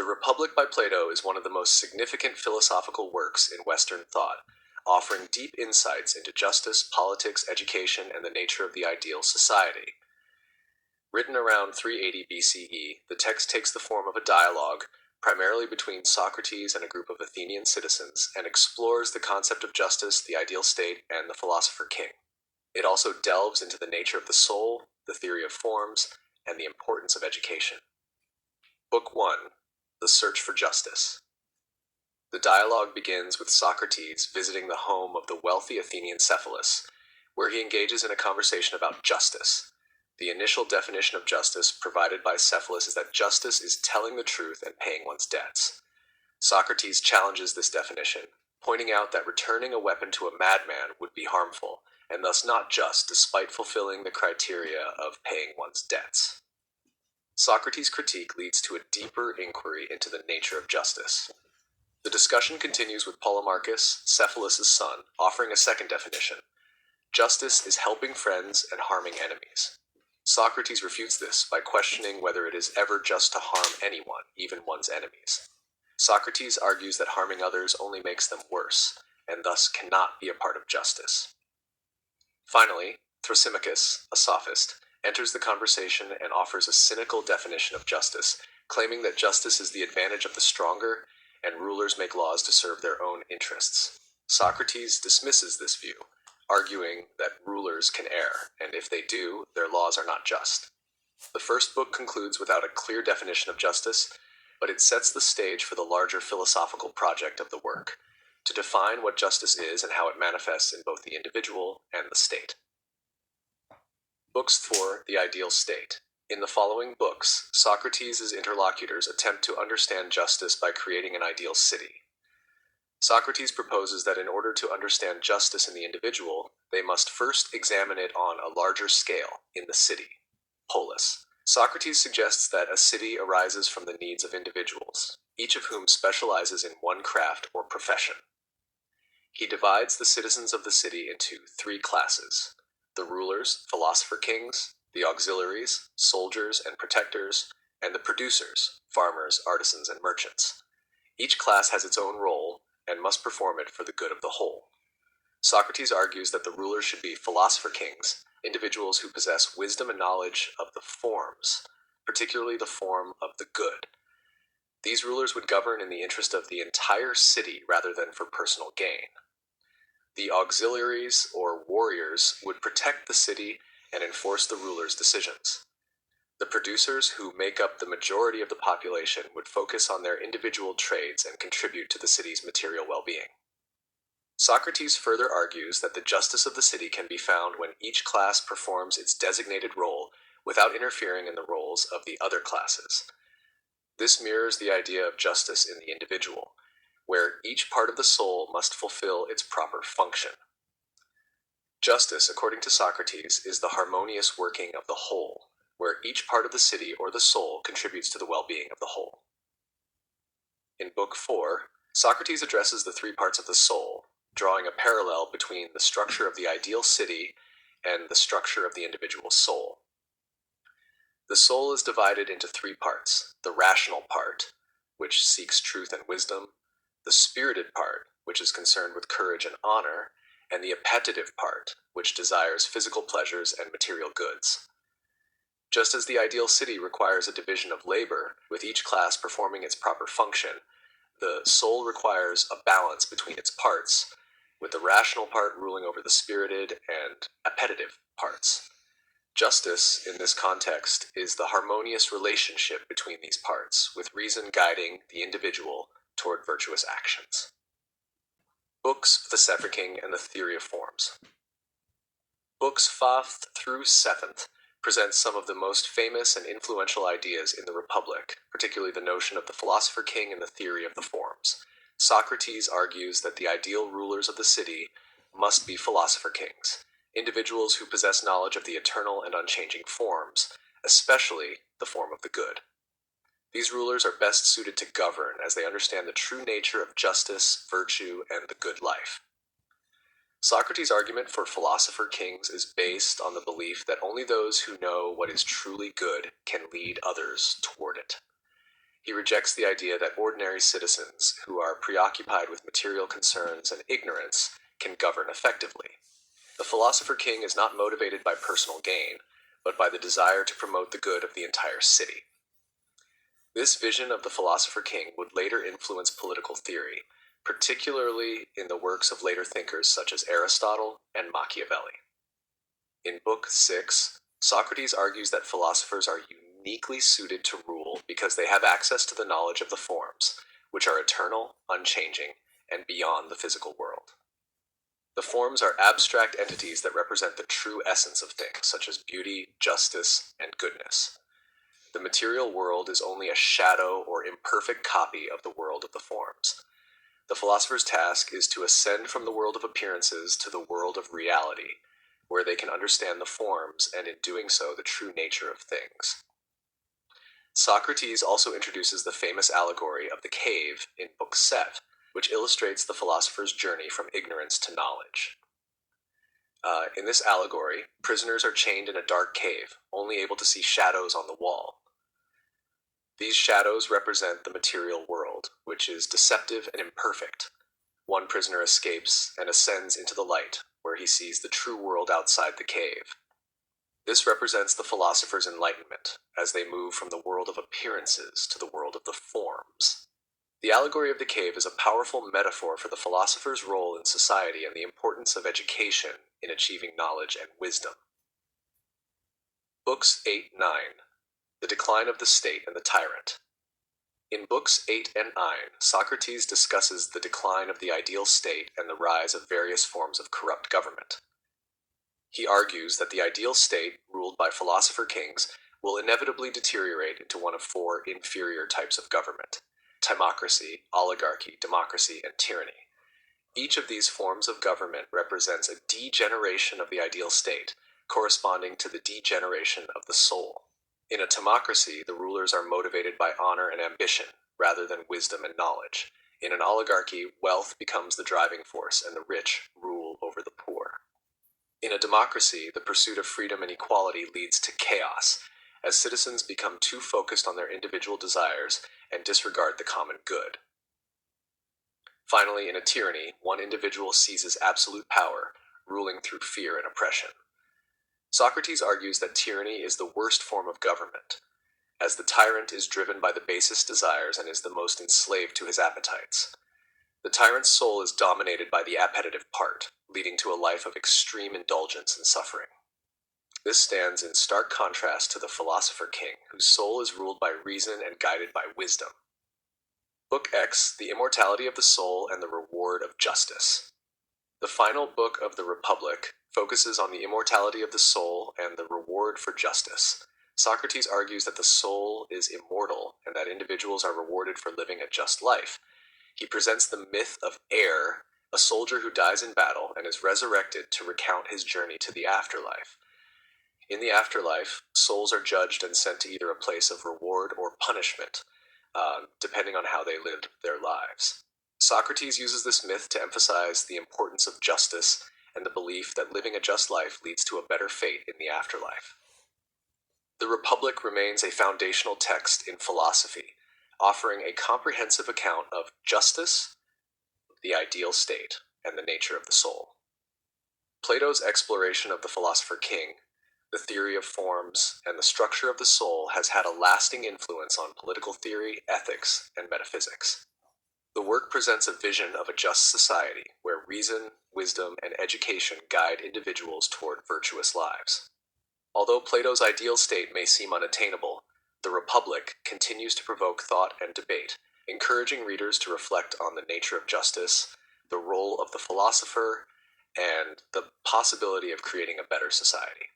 The Republic by Plato is one of the most significant philosophical works in Western thought, offering deep insights into justice, politics, education, and the nature of the ideal society. Written around 380 BCE, the text takes the form of a dialogue, primarily between Socrates and a group of Athenian citizens, and explores the concept of justice, the ideal state, and the philosopher king. It also delves into the nature of the soul, the theory of forms, and the importance of education. Book 1. The Search for Justice. The dialogue begins with Socrates visiting the home of the wealthy Athenian Cephalus, where he engages in a conversation about justice. The initial definition of justice provided by Cephalus is that justice is telling the truth and paying one's debts. Socrates challenges this definition, pointing out that returning a weapon to a madman would be harmful, and thus not just, despite fulfilling the criteria of paying one's debts. Socrates' critique leads to a deeper inquiry into the nature of justice. The discussion continues with Polemarchus, Cephalus' son, offering a second definition. Justice is helping friends and harming enemies. Socrates refutes this by questioning whether it is ever just to harm anyone, even one's enemies. Socrates argues that harming others only makes them worse, and thus cannot be a part of justice. Finally, Thrasymachus, a sophist, enters the conversation and offers a cynical definition of justice, claiming that justice is the advantage of the stronger, and rulers make laws to serve their own interests. Socrates dismisses this view, arguing that rulers can err, and if they do, their laws are not just. The first book concludes without a clear definition of justice, but it sets the stage for the larger philosophical project of the work, to define what justice is and how it manifests in both the individual and the state. Books for the ideal state. In the following books, Socrates' interlocutors attempt to understand justice by creating an ideal city. Socrates proposes that in order to understand justice in the individual, they must first examine it on a larger scale, in the city, polis. Socrates suggests that a city arises from the needs of individuals, each of whom specializes in one craft or profession. He divides the citizens of the city into three classes: the rulers, philosopher kings, the auxiliaries, soldiers and protectors, and the producers, farmers, artisans, and merchants. Each class has its own role and must perform it for the good of the whole. Socrates argues that the rulers should be philosopher kings, individuals who possess wisdom and knowledge of the forms, particularly the form of the good. These rulers would govern in the interest of the entire city rather than for personal gain. The auxiliaries, or warriors, would protect the city and enforce the ruler's decisions. The producers, who make up the majority of the population, would focus on their individual trades and contribute to the city's material well-being. Socrates further argues that the justice of the city can be found when each class performs its designated role without interfering in the roles of the other classes. This mirrors the idea of justice in the individual, where each part of the soul must fulfill its proper function. Justice, according to Socrates, is the harmonious working of the whole, where each part of the city or the soul contributes to the well-being of the whole. In Book 4, Socrates addresses the three parts of the soul, drawing a parallel between the structure of the ideal city and the structure of the individual soul. The soul is divided into three parts: the rational part, which seeks truth and wisdom; the spirited part, which is concerned with courage and honor; and the appetitive part, which desires physical pleasures and material goods. Just as the ideal city requires a division of labor, with each class performing its proper function, the soul requires a balance between its parts, with the rational part ruling over the spirited and appetitive parts. Justice, in this context, is the harmonious relationship between these parts, with reason guiding the individual toward virtuous actions. Books of the Sepharking and the Theory of Forms. Books 5th through 7th present some of the most famous and influential ideas in the Republic, particularly the notion of the philosopher king and the theory of the forms. Socrates argues that the ideal rulers of the city must be philosopher kings, individuals who possess knowledge of the eternal and unchanging forms, especially the form of the good. These rulers are best suited to govern, as they understand the true nature of justice, virtue, and the good life. Socrates' argument for philosopher kings is based on the belief that only those who know what is truly good can lead others toward it. He rejects the idea that ordinary citizens who are preoccupied with material concerns and ignorance can govern effectively. The philosopher king is not motivated by personal gain, but by the desire to promote the good of the entire city. This vision of the philosopher king would later influence political theory, particularly in the works of later thinkers such as Aristotle and Machiavelli. In Book 6, Socrates argues that philosophers are uniquely suited to rule because they have access to the knowledge of the forms, which are eternal, unchanging, and beyond the physical world. The forms are abstract entities that represent the true essence of things, such as beauty, justice, and goodness. The material world is only a shadow or imperfect copy of the world of the forms. The philosopher's task is to ascend from the world of appearances to the world of reality, where they can understand the forms and, in doing so, the true nature of things. Socrates also introduces the famous allegory of the cave in Book 7, which illustrates the philosopher's journey from ignorance to knowledge. In this allegory, prisoners are chained in a dark cave, only able to see shadows on the wall. These shadows represent the material world, which is deceptive and imperfect. One prisoner escapes and ascends into the light, where he sees the true world outside the cave. This represents the philosopher's enlightenment, as they move from the world of appearances to the world of the forms. The allegory of the cave is a powerful metaphor for the philosopher's role in society and the importance of education in achieving knowledge and wisdom. Books 8-9. The Decline of the State and the Tyrant. In Books 8 and 9, Socrates discusses the decline of the ideal state and the rise of various forms of corrupt government. He argues that the ideal state, ruled by philosopher kings, will inevitably deteriorate into one of four inferior types of government: timocracy, oligarchy, democracy, and tyranny. Each of these forms of government represents a degeneration of the ideal state, corresponding to the degeneration of the soul. In a timocracy, the rulers are motivated by honor and ambition, rather than wisdom and knowledge. In an oligarchy, wealth becomes the driving force, and the rich rule over the poor. In a democracy, the pursuit of freedom and equality leads to chaos, as citizens become too focused on their individual desires and disregard the common good. Finally, in a tyranny, one individual seizes absolute power, ruling through fear and oppression. Socrates argues that tyranny is the worst form of government, as the tyrant is driven by the basest desires and is the most enslaved to his appetites. The tyrant's soul is dominated by the appetitive part, leading to a life of extreme indulgence and suffering. This stands in stark contrast to the philosopher king, whose soul is ruled by reason and guided by wisdom. Book X, The Immortality of the Soul and the Reward of Justice. The final book of the Republic focuses on the immortality of the soul and the reward for justice. Socrates argues that the soul is immortal and that individuals are rewarded for living a just life. He presents the myth of Air, a soldier who dies in battle and is resurrected to recount his journey to the afterlife. In the afterlife, souls are judged and sent to either a place of reward or punishment, depending on how they lived their lives. Socrates uses this myth to emphasize the importance of justice and the belief that living a just life leads to a better fate in the afterlife. The Republic remains a foundational text in philosophy, offering a comprehensive account of justice, the ideal state, and the nature of the soul. Plato's exploration of the philosopher king, the theory of forms, and the structure of the soul has had a lasting influence on political theory, ethics, and metaphysics. The work presents a vision of a just society where reason, wisdom, and education guide individuals toward virtuous lives. Although Plato's ideal state may seem unattainable, the Republic continues to provoke thought and debate, encouraging readers to reflect on the nature of justice, the role of the philosopher, and the possibility of creating a better society.